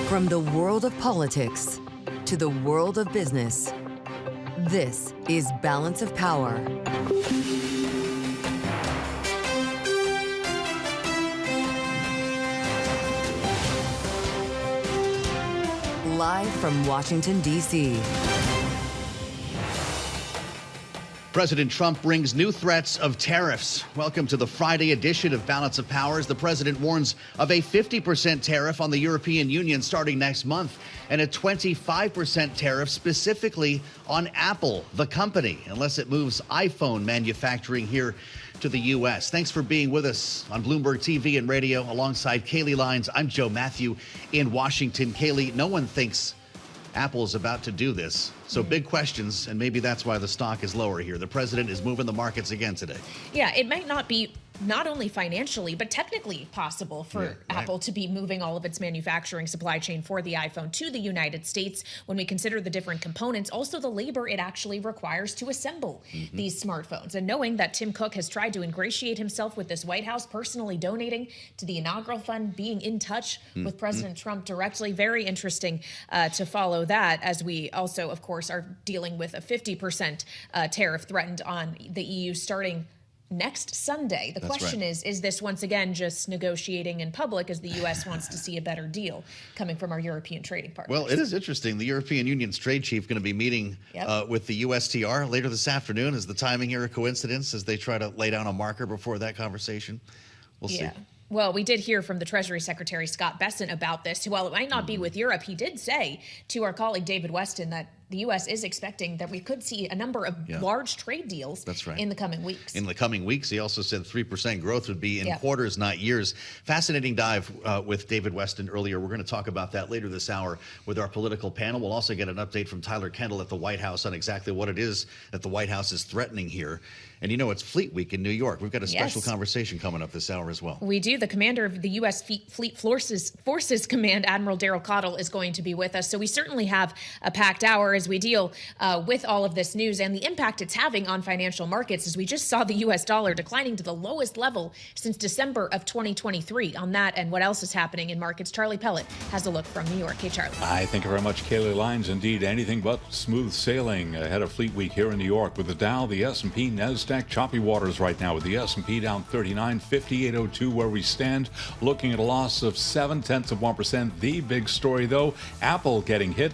From the world of politics to the world of business, this is Balance of Power. Live from Washington, D.C. President Trump brings new threats of tariffs. Welcome to the Friday edition of Balance of Powers. The president warns of a 50% tariff on the European Union starting next month and a 25% tariff specifically on Apple, the company, unless it moves iPhone manufacturing here to the U.S. Thanks for being with us on Bloomberg TV and radio alongside Kailey Leinz. I'm Joe Mathieu in Washington. Kailey, no one thinks Apple is about to do this. So big questions, and maybe that's why the stock is lower here. The president is moving the markets again today. Yeah, it might not be not only financially, but technically possible for Apple to be moving all of its manufacturing supply chain for the iPhone to the United States when we consider the different components, also the labor it actually requires to assemble these smartphones. And knowing that Tim Cook has tried to ingratiate himself with this White House, personally donating to the inaugural fund, being in touch with President Trump directly, very interesting to follow that, as we also, of course, are dealing with a 50% tariff threatened on the EU starting next Sunday. The question is this once again just negotiating in public as the U.S. wants to see a better deal coming from our European trading partners? Well, it is interesting. The European Union's trade chief going to be meeting with the USTR later this afternoon. Is the timing here a coincidence as they try to lay down a marker before that conversation? We'll see. Well, we did hear from the Treasury Secretary Scott Bessent about this, who, while it might not be with Europe, he did say to our colleague David Weston that the U.S. is expecting that we could see a number of large trade deals in the coming weeks. In the coming weeks, he also said 3% growth would be in quarters, not years. Fascinating dive with David Weston earlier. We're going to talk about that later this hour with our political panel. We'll also get an update from Tyler Kendall at the White House on exactly what it is that the White House is threatening here. And you know, it's Fleet Week in New York. We've got a special conversation coming up this hour as well. We do. The commander of the U.S. Fleet Forces Command, Admiral Daryl Caudle, is going to be with us. So we certainly have a packed hour as we deal with all of this news and the impact it's having on financial markets, as we just saw the U.S. dollar declining to the lowest level since December of 2023. On that and what else is happening in markets, Charlie Pellet has a look from New York. Hey, Charlie. Hi, thank you very much, Kailey Leinz. Indeed, anything but smooth sailing ahead of Fleet Week here in New York with the Dow, the S&P, NASDAQ, choppy waters right now with the S&P down 39, 5802 where we stand, looking at a loss of 0.7%. The big story, though, Apple getting hit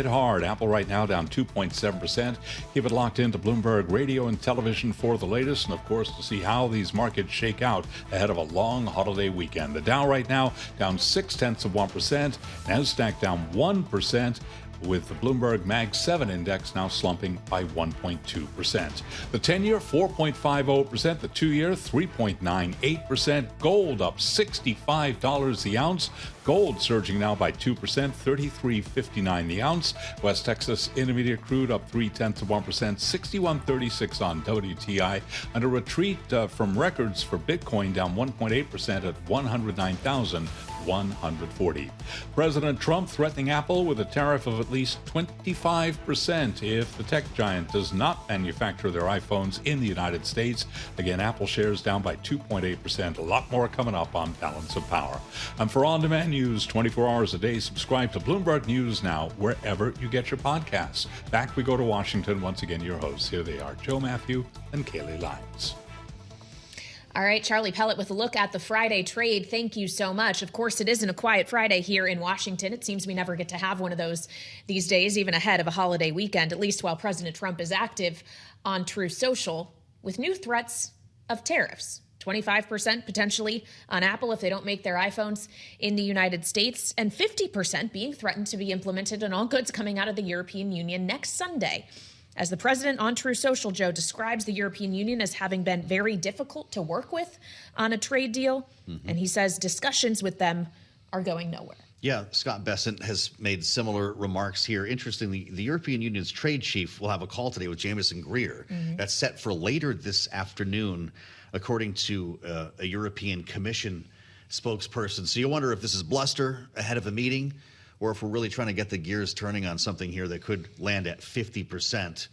hard. Apple right now down 2.7%. Keep it locked into Bloomberg Radio and Television for the latest, and of course to see how these markets shake out ahead of a long holiday weekend. The Dow right now down 0.6%, NASDAQ down 1%, with the Bloomberg Mag 7 index now slumping by 1.2%. The 10-year, 4.50%. The 2-year, 3.98%. Gold up $65 the ounce. Gold surging now by 2%, $33.59 the ounce. West Texas Intermediate crude up 0.3%, $61.36 on WTI. And a retreat from records for Bitcoin down 1.8% at 109,140. President Trump threatening Apple with a tariff of at least 25% if the tech giant does not manufacture their iPhones in the United States. Again, Apple shares down by 2.8%. A lot more coming up on Balance of Power. And for on-demand news 24 hours a day, subscribe to Bloomberg News Now wherever you get your podcasts. Back we go to Washington. Once again, your hosts. Here they are, Joe Mathieu and Kailey Leinz. All right, Charlie Pellet with a look at the Friday trade. Thank you so much. Of course, it isn't a quiet Friday here in Washington. It seems we never get to have one of those these days, even ahead of a holiday weekend, at least while President Trump is active on Truth Social with new threats of tariffs. 25% potentially on Apple if they don't make their iPhones in the United States, and 50% being threatened to be implemented on all goods coming out of the European Union next Sunday. As the president on Truth Social, Joe, describes the European Union as having been very difficult to work with on a trade deal, and he says discussions with them are going nowhere. Yeah, Scott Bessent has made similar remarks here. Interestingly, the European Union's trade chief will have a call today with Jamieson Greer. That's set for later this afternoon, according to a European Commission spokesperson. So you wonder if this is bluster ahead of a meeting, or if we're really trying to get the gears turning on something here that could land at 50%.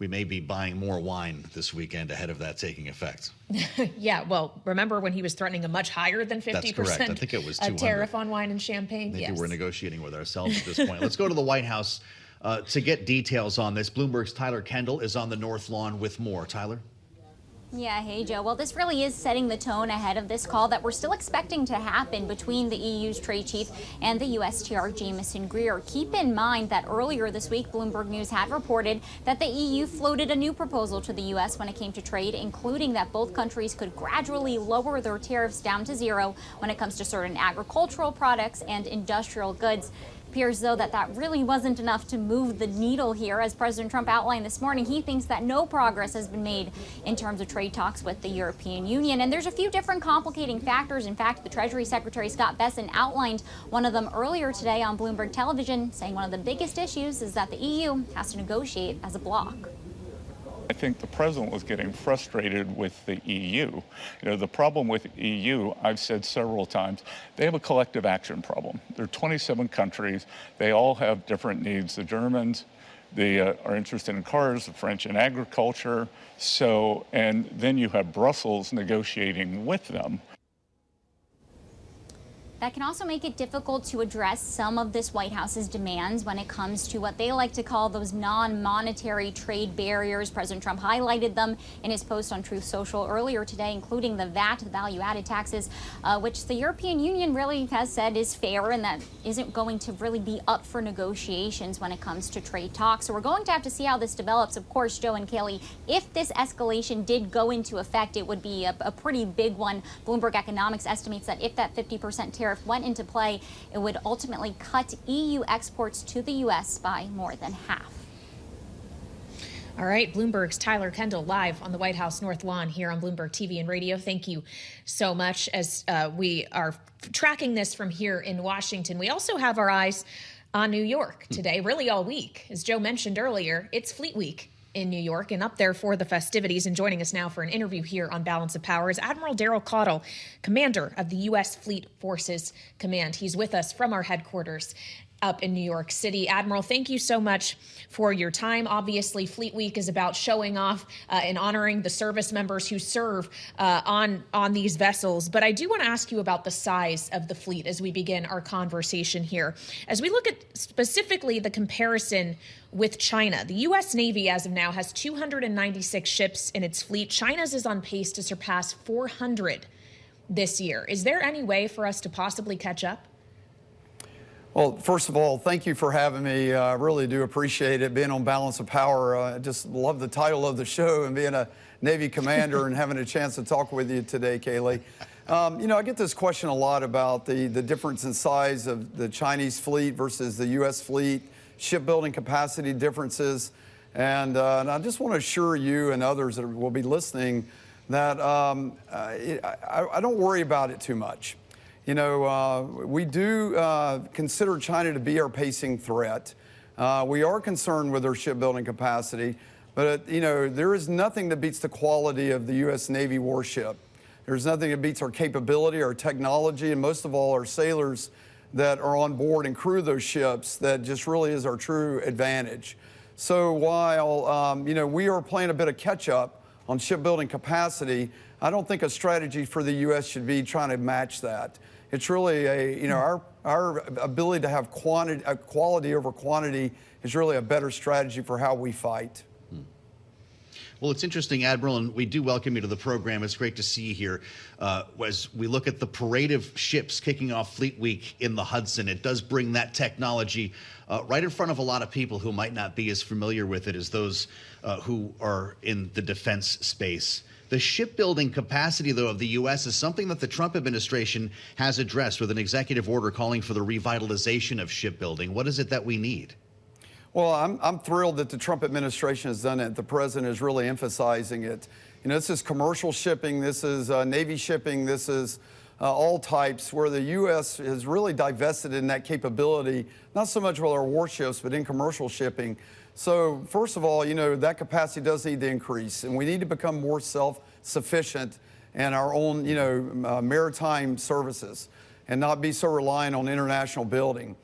we may be buying more wine this weekend ahead of that taking effect. Yeah, well, remember when he was threatening a much higher than 50% That's correct. I think it was 200. Tariff on wine and champagne? Maybe yes. We're negotiating with ourselves at this point. Let's go to the White House to get details on this. Bloomberg's Tyler Kendall is on the North Lawn with more. Tyler? Yeah, hey, Joe. Well, this really is setting the tone ahead of this call that we're still expecting to happen between the EU's trade chief and the USTR Jamieson Greer. Keep in mind that earlier this week, Bloomberg News had reported that the EU floated a new proposal to the U.S. when it came to trade, including that both countries could gradually lower their tariffs down to zero when it comes to certain agricultural products and industrial goods. Appears, though, that really wasn't enough to move the needle here. As President Trump outlined this morning, he thinks that no progress has been made in terms of trade talks with the European Union. And there's a few different complicating factors. In fact, the Treasury Secretary Scott Bessent outlined one of them earlier today on Bloomberg Television, saying one of the biggest issues is that the EU has to negotiate as a bloc. I think the president was getting frustrated with the EU. You know, the problem with the EU, I've said several times, they have a collective action problem. There are 27 countries. They all have different needs. The Germans, they are interested in cars, the French in agriculture. So, and then you have Brussels negotiating with them. That can also make it difficult to address some of this White House's demands when it comes to what they like to call those non-monetary trade barriers. President Trump highlighted them in his post on Truth Social earlier today, including the VAT, the value-added taxes, which the European Union really has said is fair and that isn't going to really be up for negotiations when it comes to trade talks. So we're going to have to see how this develops. Of course, Joe and Kailey, if this escalation did go into effect, it would be a pretty big one. Bloomberg Economics estimates that if that 50% tariff went into play, it would ultimately cut EU exports to the U.S. by more than half. All right, Bloomberg's Tyler Kendall live on the White House North Lawn here on Bloomberg TV and radio. Thank you so much. As we are tracking this from here in Washington, we also have our eyes on New York today, really all week. As Joe mentioned earlier, it's Fleet Week in New York and up there for the festivities. And joining us now for an interview here on Balance of Power is Admiral Daryl Caudle, commander of the U.S. Fleet Forces Command. He's with us from our headquarters up in New York City. Admiral, thank you so much for your time. Obviously, Fleet Week is about showing off and honoring the service members who serve on these vessels. But I do want to ask you about the size of the fleet as we begin our conversation here. As we look at specifically the comparison with China, the U.S. Navy as of now has 296 ships in its fleet. China's is on pace to surpass 400 this year. Is there any way for us to possibly catch up? Well, first of all, thank you for having me. I really do appreciate it, being on Balance of Power. I just love the title of the show and being a Navy commander and having a chance to talk with you today, Kailey. You know, I get this question a lot about the difference in size of the Chinese fleet versus the U.S. fleet, shipbuilding capacity differences. And I just want to assure you and others that will be listening that I don't worry about it too much. You know, we do consider China to be our pacing threat. We are concerned with their shipbuilding capacity, but, you know, there is nothing that beats the quality of the U.S. Navy warship. There's nothing that beats our capability, our technology, and most of all, our sailors that are on board and crew those ships. That just really is our true advantage. So while, you know, we are playing a bit of catch up on shipbuilding capacity, I don't think a strategy for the U.S. should be trying to match that. It's really a, you know, our ability to have quality over quantity is really a better strategy for how we fight. Well, it's interesting, Admiral, and we do welcome you to the program. It's great to see you here. As we look at the parade of ships kicking off Fleet Week in the Hudson, it does bring that technology right in front of a lot of people who might not be as familiar with it as those who are in the defense space. The shipbuilding capacity, though, of the U.S. is something that the Trump administration has addressed with an executive order calling for the revitalization of shipbuilding. What is it that we need? Well, I'm thrilled that the Trump administration has done it. The president is really emphasizing it. You know, this is commercial shipping. This is Navy shipping. This is all types where the U.S. has really divested in that capability, not so much with our warships, but in commercial shipping. So first of all, you know, that capacity does need to increase, and we need to become more self-sufficient in our own, you know, maritime services and not be so reliant on international building.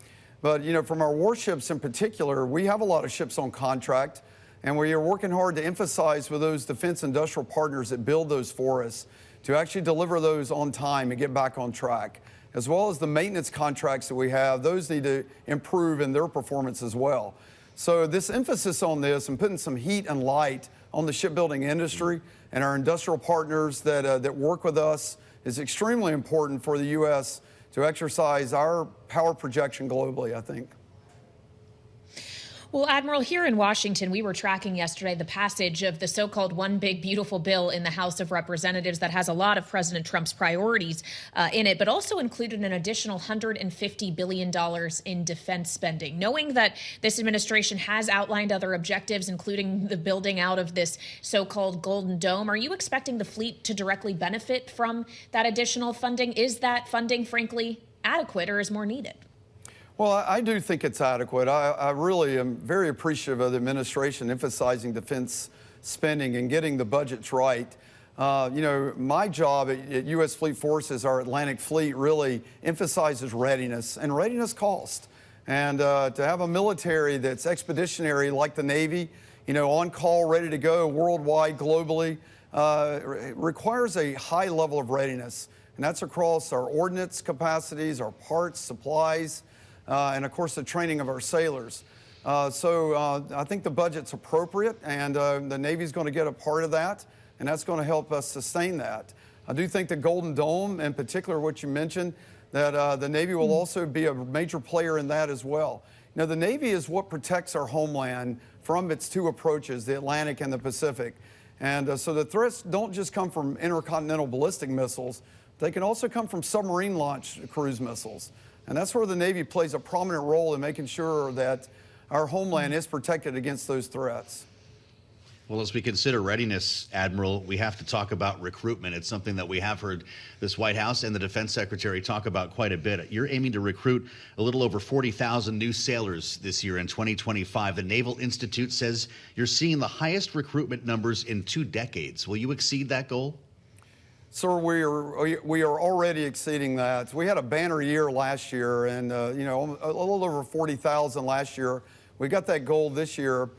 But, you know, from our warships in particular, we have a lot of ships on contract. And we are working hard to emphasize with those defense industrial partners that build those for us to actually deliver those on time and get back on track, as well as the maintenance contracts that we have. Those need to improve in their performance as well. So this emphasis on this and putting some heat and light on the shipbuilding industry and our industrial partners that work with us is extremely important for the U.S. to exercise our power projection globally, I think. Well, Admiral, here in Washington, we were tracking yesterday the passage of the so-called One Big Beautiful Bill in the House of Representatives that has a lot of President Trump's priorities in it, but also included an additional $150 billion in defense spending. Knowing that this administration has outlined other objectives, including the building out of this so-called Golden Dome, are you expecting the fleet to directly benefit from that additional funding? Is that funding, frankly, adequate, or is more needed? Well, I do think it's adequate. I really am very appreciative of the administration emphasizing defense spending and getting the budgets right. You know, my job at U.S. Fleet Forces, our Atlantic Fleet, really emphasizes readiness, and readiness costs. And to have a military that's expeditionary like the Navy, you know, on call, ready to go worldwide, globally, requires a high level of readiness. And that's across our ordnance capacities, our parts, supplies, and of course the training of our sailors. So I think the budget's appropriate, and the Navy's going to get a part of that, and that's going to help us sustain that. I do think the Golden Dome, in particular what you mentioned, that the Navy will also be a major player in that as well. Now, the Navy is what protects our homeland from its two approaches, the Atlantic and the Pacific. And so the threats don't just come from intercontinental ballistic missiles, they can also come from submarine-launched cruise missiles. And that's where the Navy plays a prominent role in making sure that our homeland is protected against those threats. Well, as we consider readiness, Admiral, we have to talk about recruitment. It's something that we have heard this White House and the Defense Secretary talk about quite a bit. You're aiming to recruit a little over 40,000 new sailors this year in 2025. The Naval Institute says you're seeing the highest recruitment numbers in 2 decades. Will you exceed that goal? Sir, we are already exceeding that. We had a banner year last year, and you know, a little over 40,000 last year. We got that goal this year.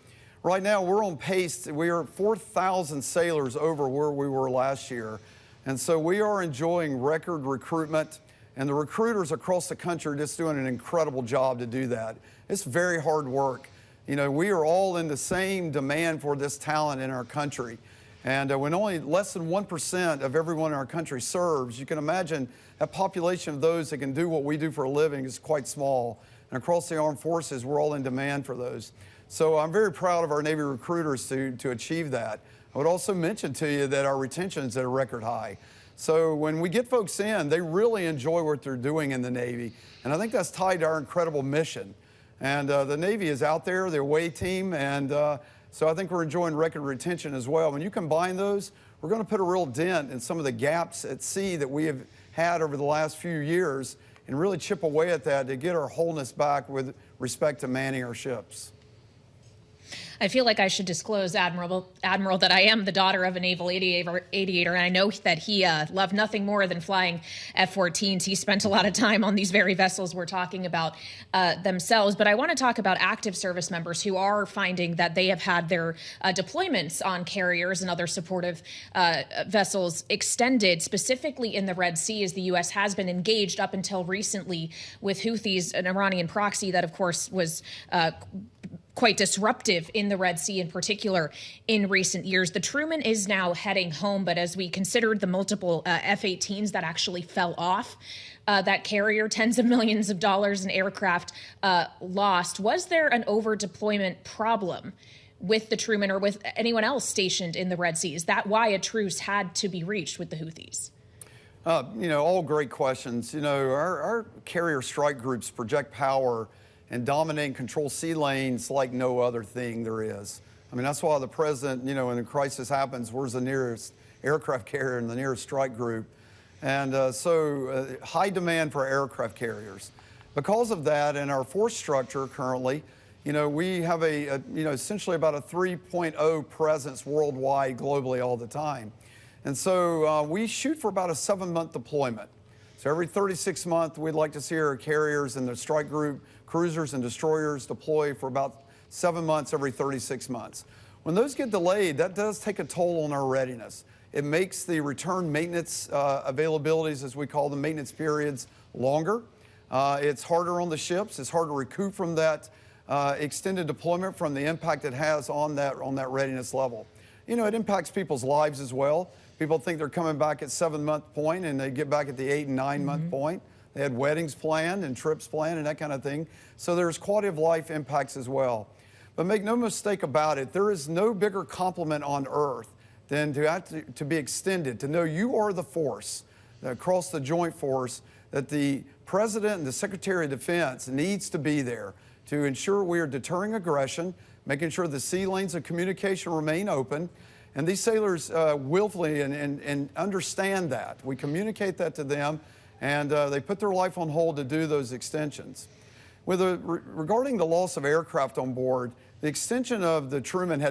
Right now, we're on pace. We are 4,000 sailors over where we were last year, and so we are enjoying record recruitment. And the recruiters across the country are just doing an incredible job to do that. It's very hard work. You know, we are all in the same demand for this talent in our country. And when only less than 1% of everyone in our country serves, you can imagine that population of those that can do what we do for a living is quite small. And across the armed forces, we're all in demand for those. So I'm very proud of our Navy recruiters to achieve that. I would also mention to you that our retention is at a record high. So when we get folks in, they really enjoy what they're doing in the Navy. And I think that's tied to our incredible mission. And the Navy is out there, their away team, and so I think we're enjoying record retention as well. When you combine those, we're going to put a real dent in some of the gaps at sea that we have had over the last few years and really chip away at that to get our wholeness back with respect to manning our ships. I feel like I should disclose, Admiral, that I am the daughter of a naval aviator, and I know that he loved nothing more than flying F-14s. He spent a lot of time on these very vessels we're talking about themselves. But I want to talk about active service members who are finding that they have had their deployments on carriers and other supportive vessels extended, specifically in the Red Sea, as the U.S. has been engaged up until recently with Houthis, an Iranian proxy that, of course, was quite disruptive in the Red Sea in particular in recent years. The Truman is now heading home, but as we considered the multiple F-18s that actually fell off that carrier, tens of millions of dollars in aircraft lost, was there an over-deployment problem with the Truman or with anyone else stationed in the Red Sea? Is that why a truce had to be reached with the Houthis? You know, all great questions. You know, our carrier strike groups project power and dominate and control sea lanes like no other thing there is. I mean, that's why the president, you know, when a crisis happens, where's the nearest aircraft carrier and the nearest strike group? And so high demand for aircraft carriers. Because of that, in our force structure currently, you know, we have essentially about a 3.0 presence worldwide, globally, all the time. And so we shoot for about a 7-month deployment. So every 36 months, we'd like to see our carriers and the strike group, cruisers and destroyers deploy for about 7 months every 36 months. When those get delayed, that does take a toll on our readiness. It makes the return maintenance availabilities, as we call them, maintenance periods, longer. It's harder on the ships. It's hard to recoup from that extended deployment from the impact it has on that readiness level. You know, it impacts people's lives as well. People think they're coming back at 7-month point and they get back at the 8 and 9-month point. They had weddings planned and trips planned and that kind of thing. So there's quality of life impacts as well. But make no mistake about it, there is no bigger compliment on earth than to be extended, to know you are the force across the joint force, that the President and the Secretary of Defense needs to be there to ensure we are deterring aggression, making sure the sea lanes of communication remain open. And these sailors willfully and understand that. We communicate that to them, and they put their life on hold to do those extensions. Regarding the loss of aircraft on board, the extension of the Truman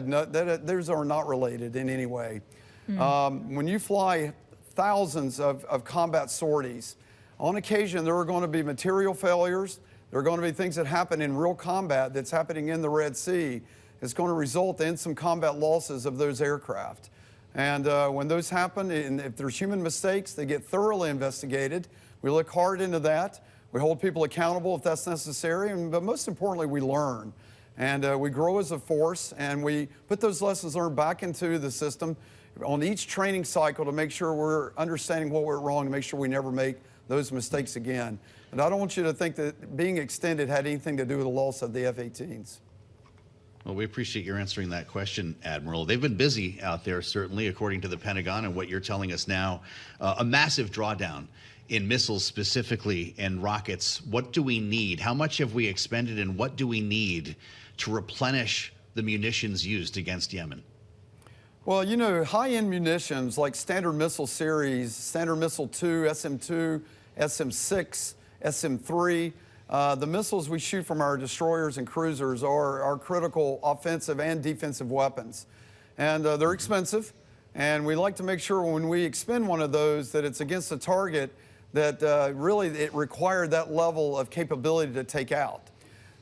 those are not related in any way. When you fly thousands of combat sorties, on occasion there are going to be material failures. There are going to be things that happen in real combat that's happening in the Red Sea. It's going to result in some combat losses of those aircraft. And when those happen, and if there's human mistakes, they get thoroughly investigated. We look hard into that. We hold people accountable if that's necessary, but most importantly, we learn. And we grow as a force, and we put those lessons learned back into the system on each training cycle to make sure we're understanding what went wrong, to make sure we never make those mistakes again. And I don't want you to think that being extended had anything to do with the loss of the F-18s. Well, we appreciate your answering that question, Admiral. They've been busy out there, certainly, according to the Pentagon and what you're telling us now. A massive drawdown in missiles specifically and rockets. What do we need? How much have we expended, and what do we need to replenish the munitions used against Yemen? Well, you know, high-end munitions like Standard Missile Series, Standard Missile 2, SM-2, SM-6, SM-3, the missiles we shoot from our destroyers and cruisers are critical offensive and defensive weapons. And they're expensive, and we like to make sure when we expend one of those that it's against a target that really it required that level of capability to take out.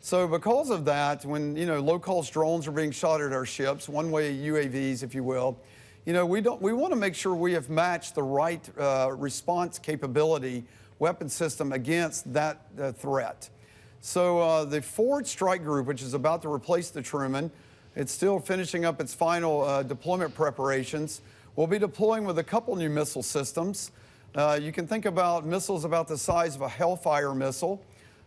So because of that, when, you know, low-cost drones are being shot at our ships, one-way UAVs, if you will, you know, we want to make sure we have matched the right response capability weapon system against that threat. So the Forward Strike Group, which is about to replace the Truman, it's still finishing up its final deployment preparations. We'll be deploying with a couple new missile systems. You can think about missiles about the size of a Hellfire missile.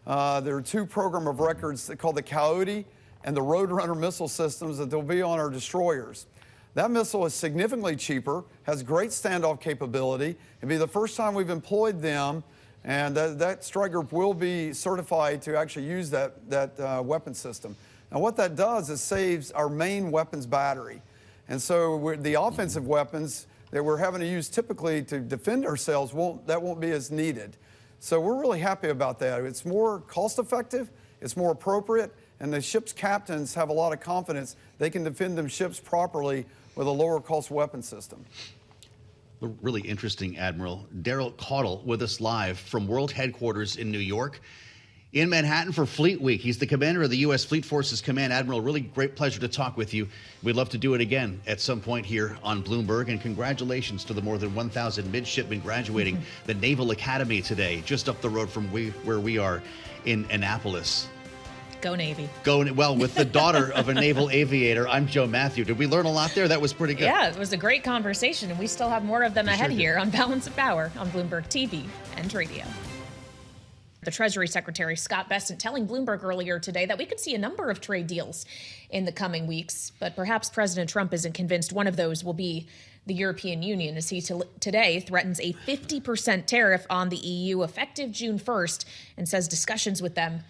There are 2 program of records called the Coyote and the Roadrunner missile systems that they'll be on our destroyers. That missile is significantly cheaper, has great standoff capability. It'll be the first time we've employed them, and that strike group will be certified to actually use that weapon system. Now what that does is saves our main weapons battery. And so the offensive weapons that we're having to use typically to defend ourselves, won't be as needed. So we're really happy about that. It's more cost effective, it's more appropriate, and the ship's captains have a lot of confidence they can defend them ships properly with a lower cost weapon system. Really interesting, Admiral. Daryl Caudle with us live from World Headquarters in New York, in Manhattan for Fleet Week. He's the commander of the U.S. Fleet Forces Command. Admiral, really great pleasure to talk with you. We'd love to do it again at some point here on Bloomberg. And congratulations to the more than 1,000 midshipmen graduating the Naval Academy today, just up the road from where we are in Annapolis. Go Navy. Well, with the daughter of a naval aviator. I'm Joe Mathieu. Did we learn a lot there? That was pretty good. Yeah, it was a great conversation, and we still have more of them ahead here on Balance of Power on Bloomberg TV and radio. The Treasury Secretary Scott Bessent telling Bloomberg earlier today that we could see a number of trade deals in the coming weeks, but perhaps President Trump isn't convinced one of those will be the European Union, as he today threatens a 50% tariff on the EU effective June 1st and says discussions with them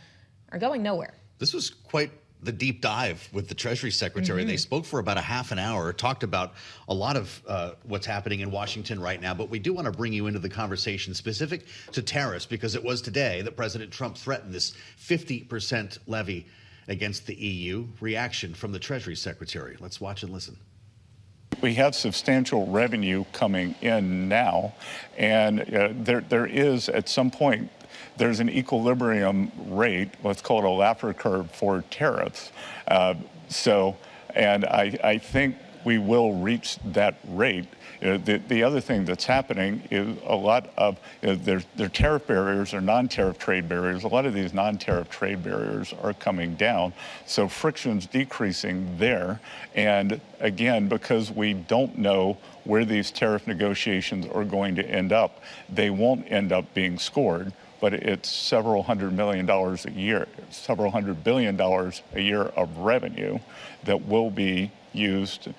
are going nowhere. This was quite the deep dive with the Treasury Secretary. They spoke for about a half an hour, talked about a lot of what's happening in Washington right now, but we do want to bring you into the conversation specific to tariffs, because it was today that President Trump threatened this 50% levy against the EU. Reaction from the Treasury Secretary. Let's watch and listen. We have substantial revenue coming in now, and there is, at some point, there's an equilibrium rate, what's called a Laffer curve for tariffs. So And I think we will reach that rate. The other thing that's happening is a lot of their tariff barriers or non-tariff trade barriers. A lot of these non-tariff trade barriers are coming down, so friction's decreasing there. And again, because we don't know where these tariff negotiations are going to end up, they won't end up being scored. But it's several $100 million a year, several $100 billion a year of revenue that will be used.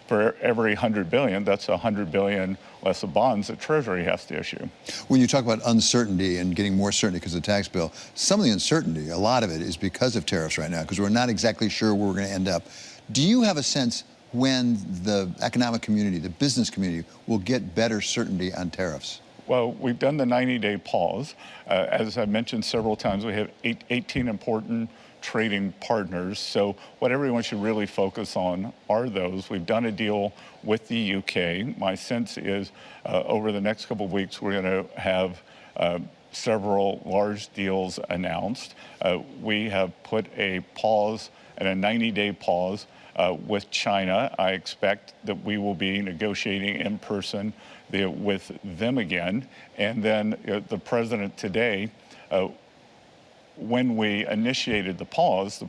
For every $100 billion, that's $100 billion less of bonds that Treasury has to issue. When you talk about uncertainty and getting more certainty because of the tax bill, some of the uncertainty, a lot of it is because of tariffs right now, because we're not exactly sure where we're going to end up. Do you have a sense when the economic community, the business community, will get better certainty on tariffs? Well, we've done the 90-day pause. As I mentioned several times, we have 18 important trading partners. So what everyone should really focus on are those. We've done a deal with the UK. My sense is over the next couple of weeks, we're going to have several large deals announced. We have put a pause and a 90-day pause with China. I expect that we will be negotiating in person with them again. And then the president today, when we initiated the pause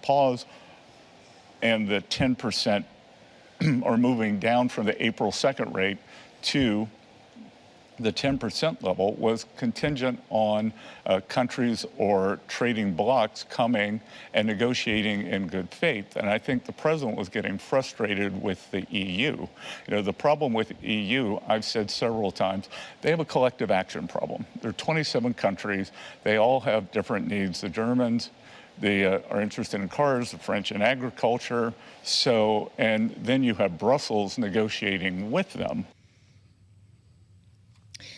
and the 10% are moving down from the April 2nd rate to the 10% level was contingent on countries or trading blocs coming and negotiating in good faith. And I think the president was getting frustrated with the EU. The problem with the EU, I've said several times, they have a collective action problem. There are 27 countries. They all have different needs. The Germans, they are interested in cars, the French in agriculture. So, and then you have Brussels negotiating with them.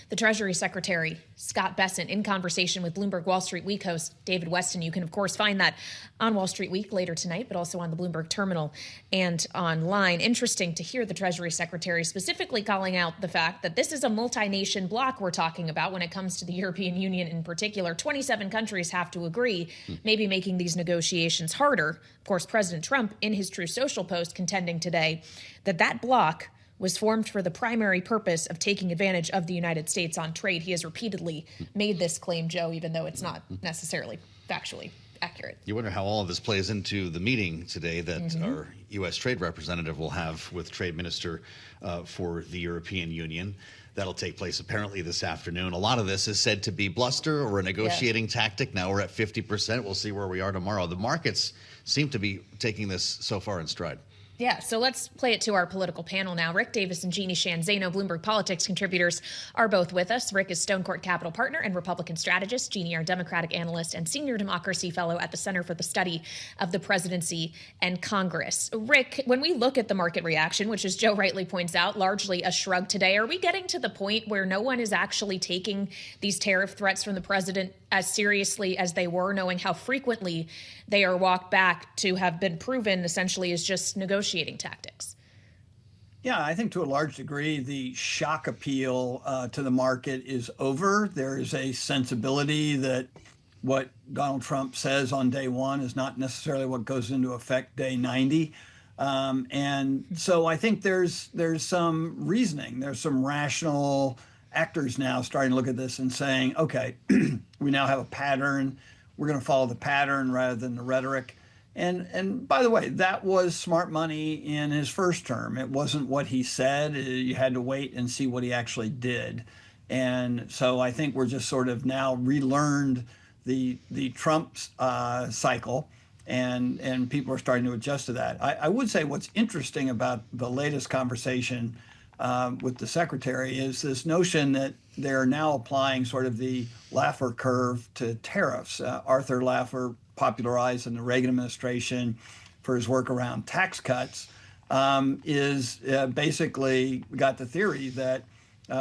The Treasury Secretary, Scott Bessent, in conversation with Bloomberg Wall Street Week host David Weston. You can, of course, find that on Wall Street Week later tonight, but also on the Bloomberg terminal and online. Interesting to hear the Treasury Secretary specifically calling out the fact that this is a multi-nation bloc we're talking about when it comes to the European Union in particular. 27 countries have to agree, maybe making these negotiations harder. Of course, President Trump, in his True Social post, contending today that bloc was formed for the primary purpose of taking advantage of the United States on trade. He has repeatedly made this claim, Joe, even though it's not necessarily factually accurate. You wonder how all of this plays into the meeting today that our U.S. trade representative will have with Trade Minister for the European Union. That'll take place apparently this afternoon. A lot of this is said to be bluster or a negotiating tactic. Now we're at 50%. We'll see where we are tomorrow. The markets seem to be taking this so far in stride. Yeah, so let's play it to our political panel now. Rick Davis and Jeanne Zaino, Bloomberg Politics contributors, are both with us. Rick is Stonecourt Capital Partner and Republican strategist. Jeanne, our Democratic analyst and Senior Democracy Fellow at the Center for the Study of the Presidency and Congress. Rick, when we look at the market reaction, which as Joe rightly points out, largely a shrug today, are we getting to the point where no one is actually taking these tariff threats from the president as seriously as they were, knowing how frequently they are walked back to have been proven essentially as just negotiating tactics? Yeah, I think to a large degree, the shock appeal to the market is over. There is a sensibility that what Donald Trump says on day one is not necessarily what goes into effect day 90. And so I think there's some reasoning. There's some rational actors now starting to look at this and saying, okay, we now have a pattern. We're going to follow the pattern rather than the rhetoric. And by the way, that was smart money in his first term. It wasn't what he said. You had to wait and see what he actually did. And so I think we're just sort of now relearned the Trump cycle, and people are starting to adjust to that. I would say what's interesting about the latest conversation with the secretary is this notion that they're now applying sort of the Laffer curve to tariffs. Arthur Laffer, popularized in the Reagan administration for his work around tax cuts, is basically got the theory that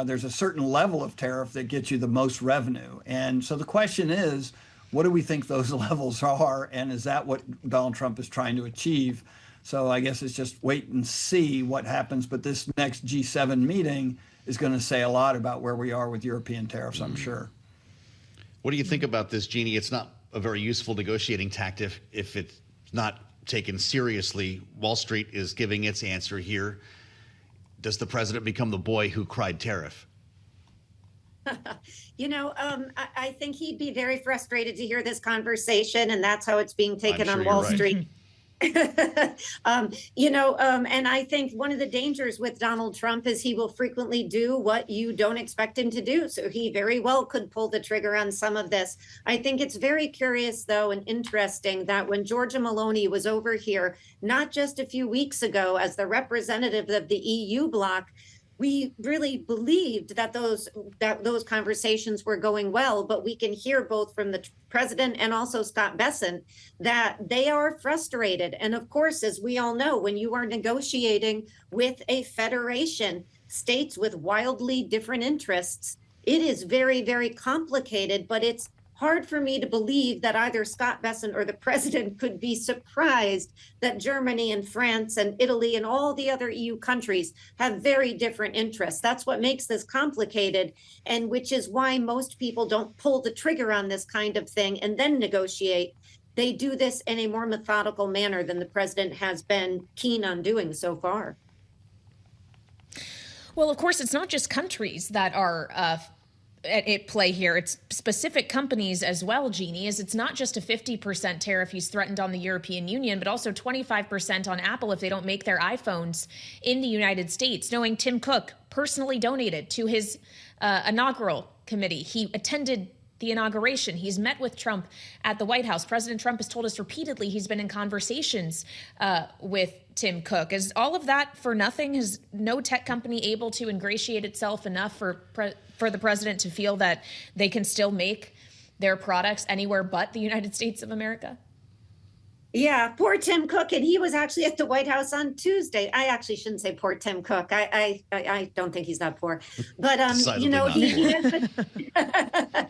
there's a certain level of tariff that gets you the most revenue. And so the question is, what do we think those levels are? And is that what Donald Trump is trying to achieve? So I guess it's just wait and see what happens. But this next G7 meeting is going to say a lot about where we are with European tariffs, I'm sure. What do you think about this, Jeanne? It's not a very useful negotiating tactic if it's not taken seriously. Wall Street is giving its answer here. Does the president become the boy who cried tariff? I think he'd be very frustrated to hear this conversation, and that's how it's being taken on Wall Street. And I think one of the dangers with Donald Trump is he will frequently do what you don't expect him to do. So he very well could pull the trigger on some of this. I think it's very curious, though, and interesting that when Giorgia Meloni was over here, not just a few weeks ago, as the representative of the EU bloc, we really believed that those conversations were going well, but we can hear both from the president and also Scott Bessent that they are frustrated. And of course, as we all know, when you are negotiating with a federation, states with wildly different interests, it is very, very complicated, but it's hard for me to believe that either Scott Bessent or the president could be surprised that Germany and France and Italy and all the other EU countries have very different interests. That's what makes this complicated, and which is why most people don't pull the trigger on this kind of thing and then negotiate. They do this in a more methodical manner than the president has been keen on doing so far. Well, of course, it's not just countries that are at play here. It's specific companies as well, Jeanne, as it's not just a 50% tariff he's threatened on the European Union, but also 25% on Apple if they don't make their iPhones in the United States. Knowing Tim Cook personally donated to his inaugural committee. He attended the inauguration. He's met with Trump at the White House. President Trump has told us repeatedly he's been in conversations with Tim Cook. Is all of that for nothing? Is no tech company able to ingratiate itself enough for the president to feel that they can still make their products anywhere but the United States of America? Yeah, poor Tim Cook, and he was actually at the White House on Tuesday. I actually shouldn't say poor Tim Cook. I don't think he's that poor, but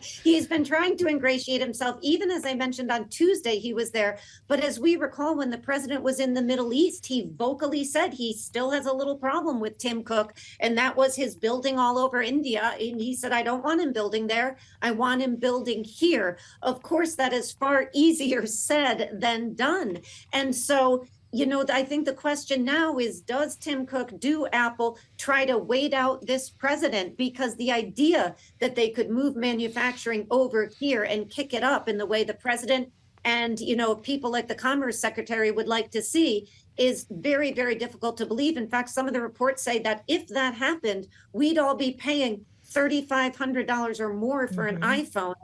he's been trying to ingratiate himself. Even as I mentioned on Tuesday, he was there. But as we recall, when the president was in the Middle East, he vocally said he still has a little problem with Tim Cook, and that was his building all over India. And he said, "I don't want him building there. I want him building here." Of course, that is far easier said than done. And so, I think the question now is, does Tim Cook, do Apple try to wait out this president? Because the idea that they could move manufacturing over here and kick it up in the way the president and, people like the Commerce Secretary would like to see is very, very difficult to believe. In fact, some of the reports say that if that happened, we'd all be paying $3,500 or more for an iPhone.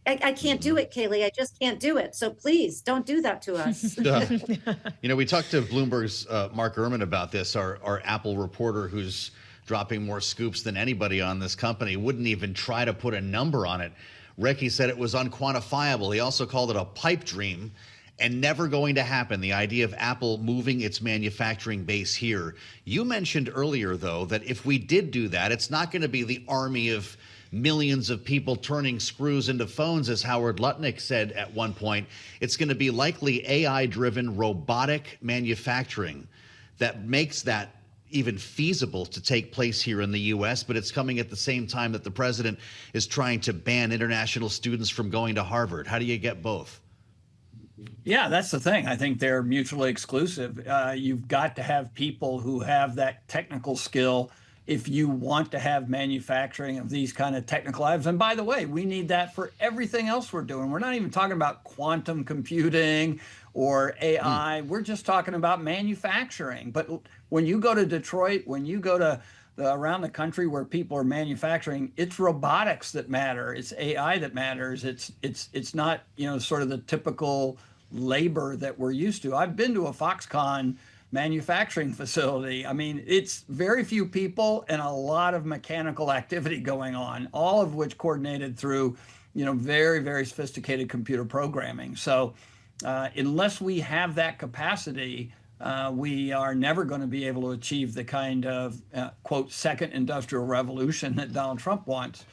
I can't do it, Kailey. I just can't do it. So please don't do that to us. We talked to Bloomberg's Mark Gurman about this, our Apple reporter who's dropping more scoops than anybody on this company, wouldn't even try to put a number on it. Ricky said it was unquantifiable. He also called it a pipe dream and never going to happen, the idea of Apple moving its manufacturing base here. You mentioned earlier, though, that if we did do that, it's not going to be the army of millions of people turning screws into phones, as Howard Lutnick said at one point. It's going to be likely AI-driven robotic manufacturing that makes that even feasible to take place here in the U.S., but it's coming at the same time that the president is trying to ban international students from going to Harvard. How do you get both? Yeah, that's the thing. I think they're mutually exclusive. You've got to have people who have that technical skill if you want to have manufacturing of these kind of technical items. And by the way, we need that for everything else we're doing. We're not even talking about quantum computing or AI. We're just talking about manufacturing. But when you go to Detroit, when you go to around the country where people are manufacturing, it's robotics that matter. It's AI that matters. It's not, sort of the typical labor that we're used to. I've been to a Foxconn manufacturing facility. I mean, it's very few people and a lot of mechanical activity going on, all of which coordinated through, very, very sophisticated computer programming. So unless we have that capacity, we are never going to be able to achieve the kind of, quote, second industrial revolution that Donald Trump wants.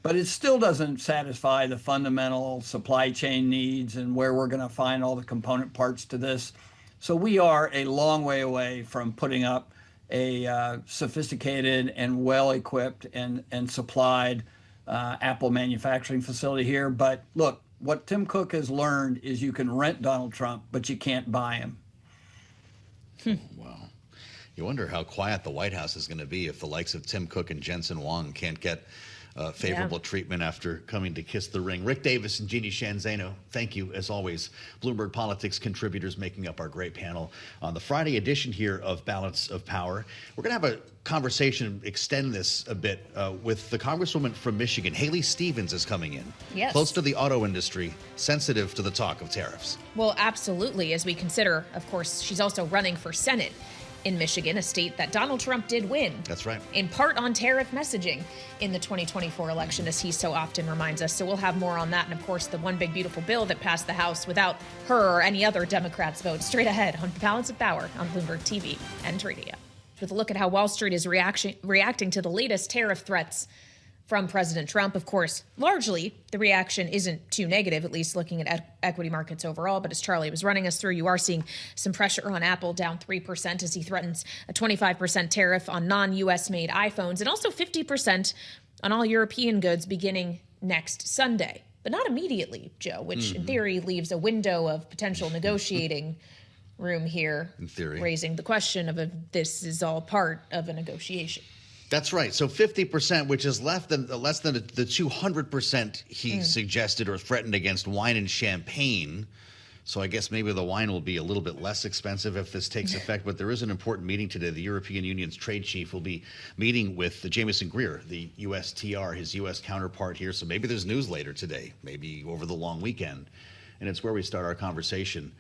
But it still doesn't satisfy the fundamental supply chain needs and where we're going to find all the component parts to this. So we are a long way away from putting up a sophisticated and well-equipped and supplied Apple manufacturing facility here. But look, what Tim Cook has learned is you can rent Donald Trump, but you can't buy him. Wow. You wonder how quiet the White House is going to be if the likes of Tim Cook and Jensen Huang can't get favorable treatment after coming to kiss the ring. Rick Davis and Jeanne Zaino, thank you, as always. Bloomberg Politics contributors making up our great panel on the Friday edition here of Balance of Power. We're going to have a conversation, extend this a bit, with the Congresswoman from Michigan. Haley Stevens is coming in. Yes. Close to the auto industry, sensitive to the talk of tariffs. Well, absolutely, as we consider, of course, she's also running for Senate in Michigan, a state that Donald Trump did win. That's right. In part on tariff messaging in the 2024 election, as he so often reminds us. So we'll have more on that. And of course, the one big beautiful bill that passed the House without her or any other Democrats' vote, straight ahead on Balance of Power on Bloomberg TV and radio. With a look at how Wall Street is reacting to the latest tariff threats from President Trump. Of course, largely the reaction isn't too negative, at least looking at equity markets overall. But as Charlie was running us through, you are seeing some pressure on Apple, down 3% as he threatens a 25% tariff on non-U.S. made iPhones and also 50% on all European goods beginning next Sunday. But not immediately, Joe, which in theory leaves a window of potential negotiating room here, in theory, raising the question of if this is all part of a negotiation. That's right. So 50%, which is less than the 200% he suggested or threatened against wine and champagne. So I guess maybe the wine will be a little bit less expensive if this takes effect. But there is an important meeting today. The European Union's trade chief will be meeting with Jamieson Greer, the USTR, his U.S. counterpart here. So maybe there's news later today, maybe over the long weekend. And it's where we start our conversation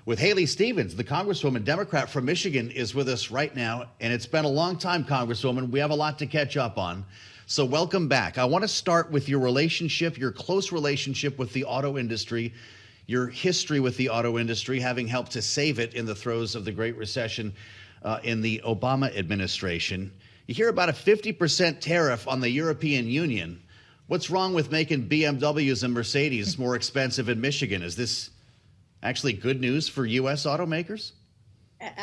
with Haley Stevens, the Congresswoman, Democrat from Michigan, is with us right now. And it's been a long time, Congresswoman. We have a lot to catch up on. So welcome back. I want to start with your relationship, your close relationship with the auto industry, your history with the auto industry, having helped to save it in the throes of the Great Recession in the Obama administration. You hear about a 50% tariff on the European Union. What's wrong with making BMWs and Mercedes more expensive in Michigan? Is this actually good news for U.S. automakers?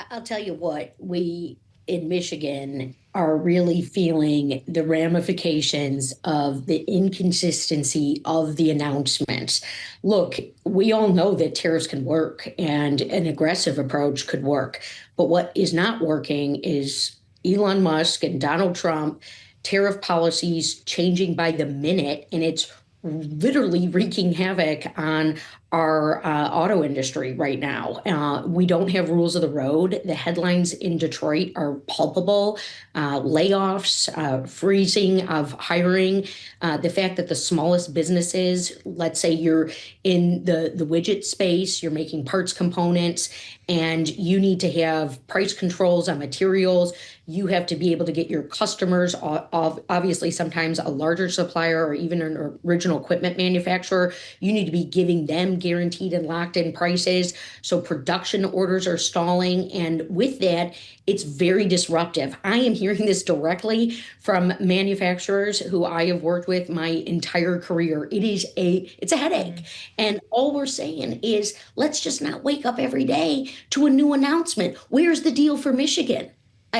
I'll tell you what, we in Michigan are really feeling the ramifications of the inconsistency of the announcements. Look, we all know that tariffs can work and an aggressive approach could work. But what is not working is Elon Musk and Donald Trump tariff policies changing by the minute, and it's literally wreaking havoc on our auto industry right now. We don't have rules of the road. The headlines in Detroit are palpable. Layoffs, freezing of hiring, the fact that the smallest businesses, let's say you're in the widget space, you're making parts components, and you need to have price controls on materials. You have to be able to get your customers, obviously sometimes a larger supplier or even an original equipment manufacturer, you need to be giving them guaranteed and locked in prices. So production orders are stalling. And with that, it's very disruptive. I am hearing this directly from manufacturers who I have worked with my entire career. It's a headache. And all we're saying is, let's just not wake up every day to a new announcement. Where's the deal for Michigan?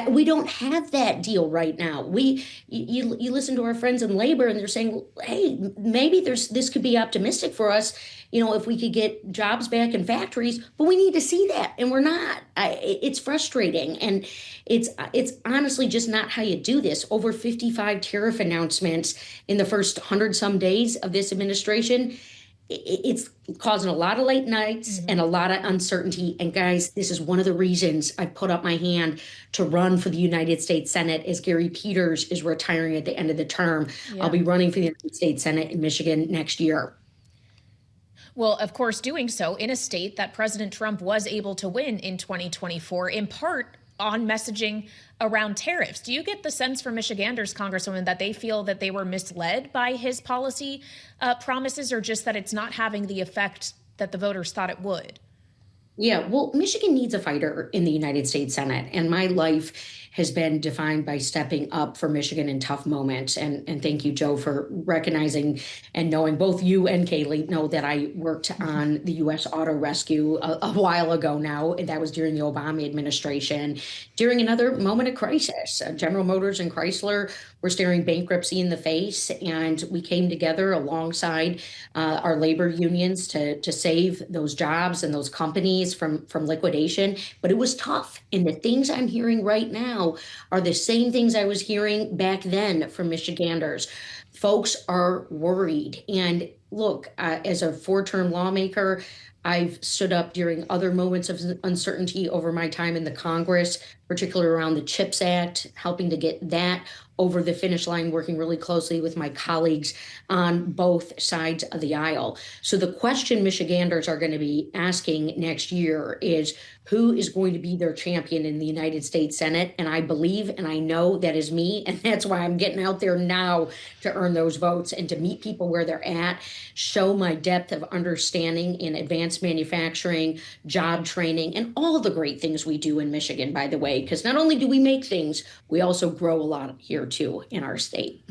We don't have that deal right now. You listen to our friends in labor and they're saying, hey, maybe this could be optimistic for us, if we could get jobs back in factories, but we need to see that. And we're not. It's frustrating. And it's honestly just not how you do this. Over 55 tariff announcements in the first 100 some days of this administration. It's causing a lot of late nights and a lot of uncertainty. And guys, this is one of the reasons I put up my hand to run for the United States Senate as Gary Peters is retiring at the end of the term. Yeah. I'll be running for the United States Senate in Michigan next year. Well, of course, doing so in a state that President Trump was able to win in 2024, in part on messaging around tariffs. Do you get the sense from Michiganders, Congresswoman, that they feel that they were misled by his policy promises, or just that it's not having the effect that the voters thought it would? Yeah, well, Michigan needs a fighter in the United States Senate, and my life has been defined by stepping up for Michigan in tough moments. And thank you, Joe, for recognizing and knowing, both you and Kailey know that I worked on the U.S. Auto Rescue a while ago now. That was during the Obama administration, during another moment of crisis. General Motors and Chrysler were staring bankruptcy in the face, and we came together alongside our labor unions to save those jobs and those companies from liquidation. But it was tough. And the things I'm hearing right now are the same things I was hearing back then from Michiganders. Folks are worried. And look, as a 4-term lawmaker, I've stood up during other moments of uncertainty over my time in the Congress, particularly around the CHIPS Act, helping to get that over the finish line, working really closely with my colleagues on both sides of the aisle. So the question Michiganders are going to be asking next year is, who is going to be their champion in the United States Senate? And I believe and I know that is me. And that's why I'm getting out there now to earn those votes and to meet people where they're at, show my depth of understanding in advanced manufacturing, job training, and all the great things we do in Michigan, by the way, because not only do we make things, we also grow a lot here too in our state.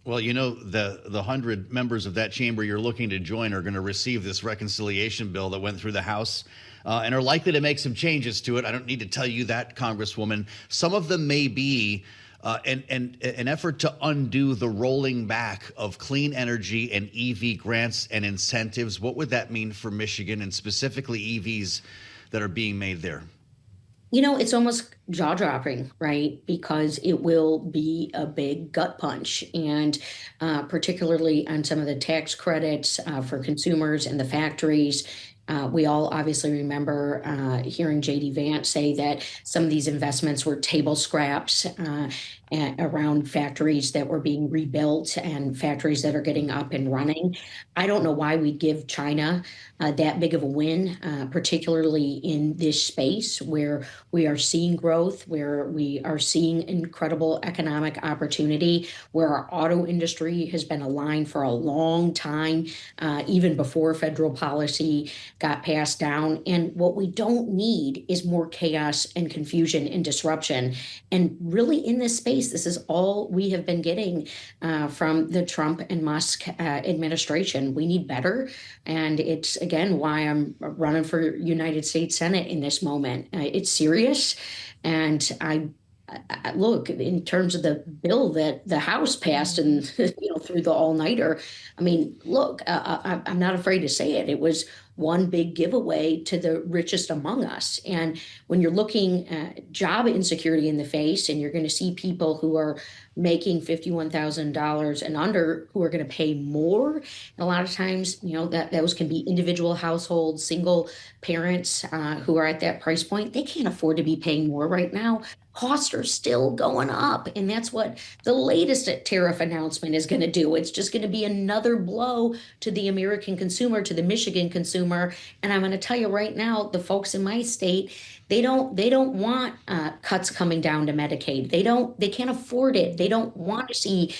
Well, you know, the 100 members of that chamber you're looking to join are going to receive this reconciliation bill that went through the House and are likely to make some changes to it. I don't need to tell you that, Congresswoman. Some of them may be an effort to undo the rolling back of clean energy and EV grants and incentives. What would that mean for Michigan, and specifically EVs that are being made there? You know, it's almost jaw-dropping, right? Because it will be a big gut punch, and particularly on some of the tax credits for consumers and the factories. We all obviously remember hearing J.D. Vance say that some of these investments were table scraps around factories that were being rebuilt and factories that are getting up and running. I don't know why we'd give China that big of a win, particularly in this space where we are seeing growth, where we are seeing incredible economic opportunity, where our auto industry has been aligned for a long time, even before federal policy got passed down. And what we don't need is more chaos and confusion and disruption. And really in this space, this is all we have been getting from the Trump and Musk administration. We need better. And it's, again, why I'm running for United States Senate in this moment. It's serious. And I look, in terms of the bill that the House passed and through the all-nighter, I mean, look, I'm not afraid to say it. It was one big giveaway to the richest among us. And when you're looking at job insecurity in the face, and you're going to see people who are making $51,000 and under who are going to pay more, and a lot of times, that those can be individual households, single parents who are at that price point. They can't afford to be paying more right now. Costs are still going up. And that's what the latest tariff announcement is going to do. It's just going to be another blow to the American consumer, to the Michigan consumer. And I'm going to tell you right now, the folks in my state, they don't want cuts coming down to Medicaid. They can't afford it. They don't want to see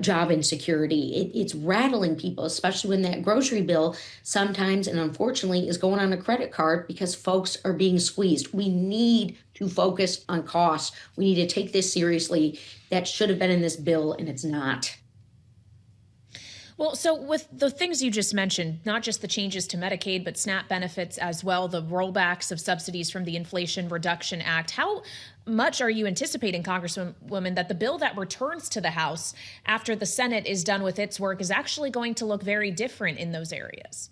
job insecurity. It's rattling people, especially when that grocery bill sometimes, and unfortunately, is going on a credit card because folks are being squeezed. We need to focus on costs. We need to take this seriously. That should have been in this bill, and it's not. Well, so with the things you just mentioned, not just the changes to Medicaid, but SNAP benefits as well, the rollbacks of subsidies from the Inflation Reduction Act, how much are you anticipating, Congresswoman, that the bill that returns to the House after the Senate is done with its work is actually going to look very different in those areas?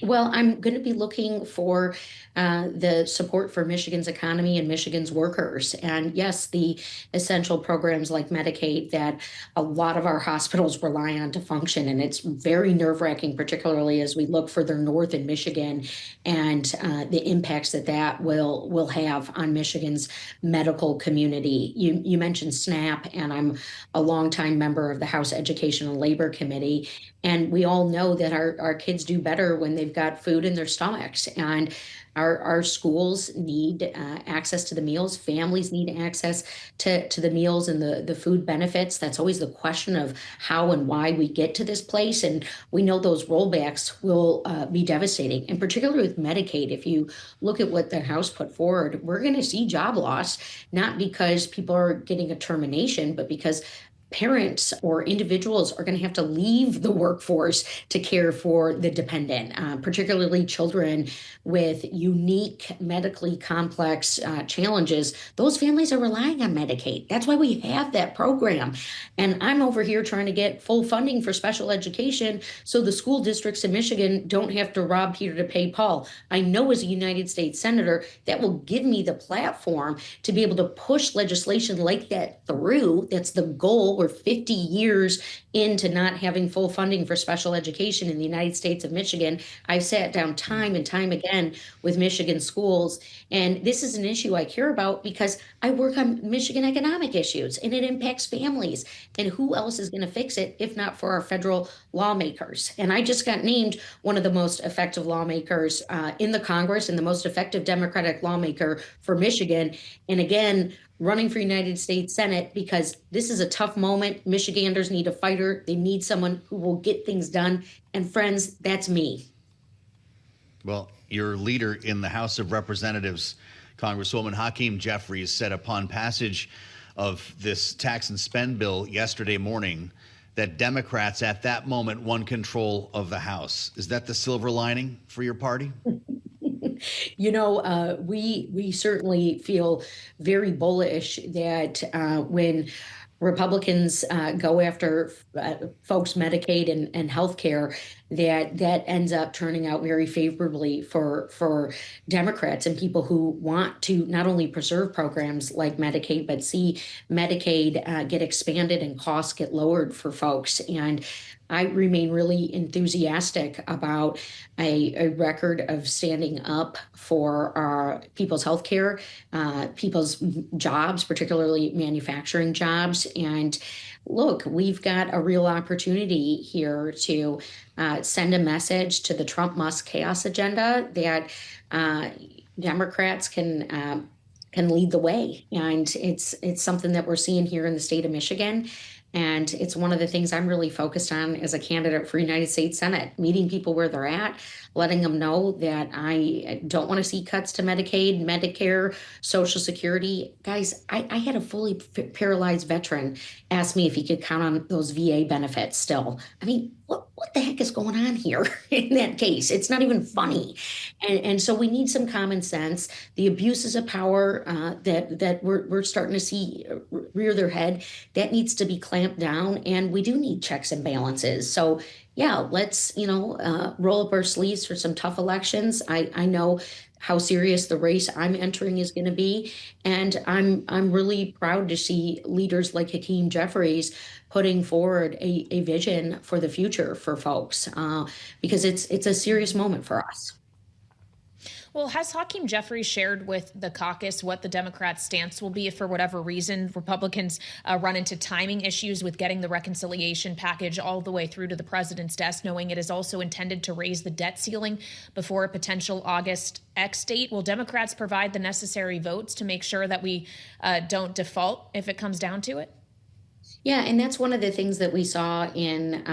Well, I'm going to be looking for the support for Michigan's economy and Michigan's workers. And yes, the essential programs like Medicaid that a lot of our hospitals rely on to function. And it's very nerve-wracking, particularly as we look further north in Michigan and the impacts that will have on Michigan's medical community. You mentioned SNAP, and I'm a longtime member of the House Education and Labor Committee. And we all know that our kids do better when they've they've got food in their stomachs. And our schools need access to the meals. Families need access to the meals and the food benefits. That's always the question of how and why we get to this place. And we know those rollbacks will be devastating. And particularly with Medicaid, if you look at what the House put forward, we're going to see job loss, not because people are getting a termination, but because parents or individuals are going to have to leave the workforce to care for the dependent, particularly children with unique medically complex challenges. Those families are relying on Medicaid. That's why we have that program. And I'm over here trying to get full funding for special education so the school districts in Michigan don't have to rob Peter to pay Paul. I know as a United States Senator, that will give me the platform to be able to push legislation like that through. That's the goal. We're 50 years into not having full funding for special education in the United States of Michigan. I've sat down time and time again with Michigan schools, and this is an issue I care about because I work on Michigan economic issues, and it impacts families. And who else is going to fix it if not for our federal lawmakers? And I just got named one of the most effective lawmakers in the Congress and the most effective Democratic lawmaker for Michigan. And again, running for United States Senate because this is a tough moment. Michiganders need a fighter. They need someone who will get things done. And friends, that's me. Well, your leader in the House of Representatives, Congresswoman Hakeem Jeffries, said upon passage of this tax and spend bill yesterday morning that Democrats at that moment won control of the House. Is that the silver lining for your party? You know, we certainly feel very bullish that when Republicans go after folks' Medicaid and health care, that ends up turning out very favorably for Democrats and people who want to not only preserve programs like Medicaid, but see Medicaid get expanded and costs get lowered for folks. And I remain really enthusiastic about a record of standing up for people's health care, people's jobs, particularly manufacturing jobs. And look, we've got a real opportunity here to send a message to the Trump-Musk chaos agenda that Democrats can lead the way. And it's something that we're seeing here in the state of Michigan. And it's one of the things I'm really focused on as a candidate for United States Senate, meeting people where they're at, letting them know that I don't want to see cuts to Medicaid, Medicare, Social Security. Guys, I had a fully paralyzed veteran ask me if he could count on those VA benefits still. I mean, what the heck is going on here in that case? It's not even funny. And so we need some common sense. The abuses of power that we're starting to see rear their head, that needs to be clamped down. And we do need checks and balances. So yeah, let's, roll up our sleeves for some tough elections. I know how serious the race I'm entering is going to be. And I'm really proud to see leaders like Hakeem Jeffries putting forward a vision for the future for folks, because it's a serious moment for us. Well, has Hakeem Jeffries shared with the caucus what the Democrats' stance will be if, for whatever reason, Republicans run into timing issues with getting the reconciliation package all the way through to the president's desk, knowing it is also intended to raise the debt ceiling before a potential August X date? Will Democrats provide the necessary votes to make sure that we don't default if it comes down to it? Yeah, and that's one of the things that we saw in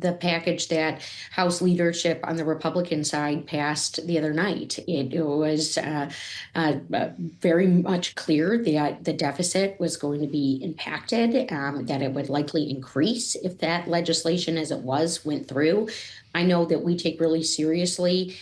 the package that House leadership on the Republican side passed the other night. It was very much clear that the deficit was going to be impacted, that it would likely increase if that legislation as it went through. I know that we take really seriously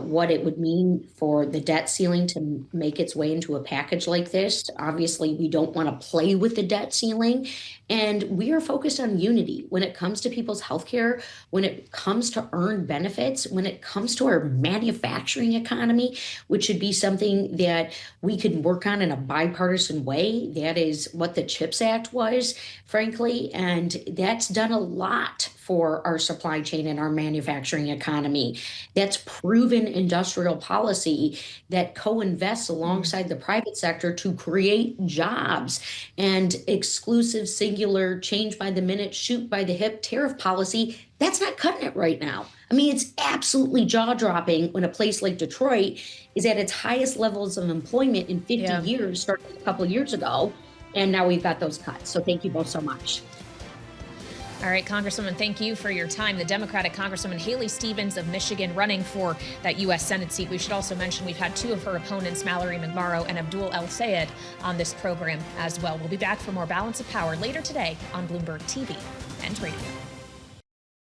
what it would mean for the debt ceiling to make its way into a package like this. Obviously, we don't want to play with the debt ceiling. And we are focused on unity when it comes to people's healthcare, when it comes to earned benefits, when it comes to our manufacturing economy, which should be something that we could work on in a bipartisan way. That is what the CHIPS Act was, frankly. And that's done a lot for our supply chain and our manufacturing economy. That's proven industrial policy that co-invests alongside the private sector to create jobs. And exclusive, singular, change by the minute, shoot by the hip tariff policy, that's not cutting it right now. I mean, it's absolutely jaw-dropping when a place like Detroit is at its highest levels of employment in 50 years, starting a couple of years ago, and now we've got those cuts. So thank you both so much. All right, Congresswoman, thank you for your time. The Democratic Congresswoman Haley Stevens of Michigan running for that U.S. Senate seat. We should also mention we've had two of her opponents, Mallory McMorrow and Abdul El Sayed, on this program as well. We'll be back for more Balance of Power later today on Bloomberg TV and Radio.